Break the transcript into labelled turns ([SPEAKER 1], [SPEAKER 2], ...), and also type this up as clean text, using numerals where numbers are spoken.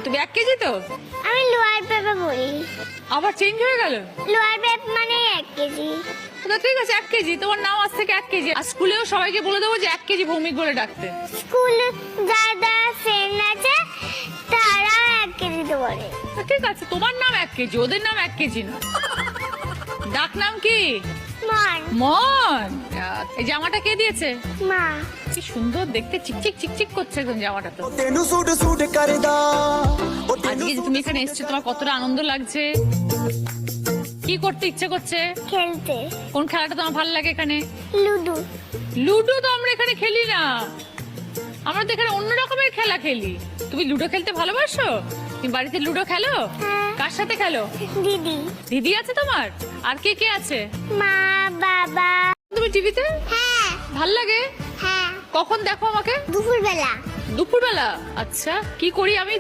[SPEAKER 1] তুমি 1 কেজি তো?
[SPEAKER 2] আমি লোয়ার পেপে পড়ি।
[SPEAKER 1] আবার চেঞ্জ হয়ে গেল?
[SPEAKER 2] লোয়ার পেপ মানে 1 কেজি।
[SPEAKER 1] তো ঠিক আছে 1 কেজি, তোমার নাম আজ থেকে 1 কেজি। আর স্কুলেও সবাইকে বলে দেবো যে 1 কেজি ভৌমিক বলে ডাকতে।
[SPEAKER 2] স্কুল যারা ফ্রেন্ড আছে তারা 1 কেজিতে পড়ে।
[SPEAKER 1] তো ঠিক আছে, তোমার নাম 1 কেজি, ওদের নাম 1 কেজি না। ডাক নাম কি?
[SPEAKER 2] মন।
[SPEAKER 1] মন। এই জামাটা কে দিয়েছে?
[SPEAKER 2] মা।
[SPEAKER 1] কি সুন্দর দেখতে, চিকচিক চিকচিক করছে একদম জামাটা তো।
[SPEAKER 3] तेनू सूट सूट करदा ओ
[SPEAKER 1] আজকে যে তুমি এখানে এসেছো, তোমার কতটা আনন্দ লাগছে? কি করতে ইচ্ছে করছে?
[SPEAKER 2] খেলতে।
[SPEAKER 1] কোন খেলাটা তোমার ভালো লাগে এখানে?
[SPEAKER 2] লুডো।
[SPEAKER 1] লুডো তো আমরা এখানে খেলি না, আমরা তো এখানে অন্য রকমের খেলা খেলি। তুমি লুডো খেলতে ভালোবাসো? তুমি বাড়িতে লুডো খেলো?
[SPEAKER 2] হ্যাঁ।
[SPEAKER 1] কার সাথে খেলো?
[SPEAKER 2] দিদি।
[SPEAKER 1] দিদি আছে তোমার? আর কে কে আছে?
[SPEAKER 2] মা, বাবা।
[SPEAKER 1] তুমি টিভিতে
[SPEAKER 2] হ্যাঁ।
[SPEAKER 1] ভাল লাগে?
[SPEAKER 2] হ্যাঁ।
[SPEAKER 1] কখন দেখো আমাকে?
[SPEAKER 2] দুপুরবেলা।
[SPEAKER 1] দুপুরবেলা। আচ্ছা, কি করি আমি?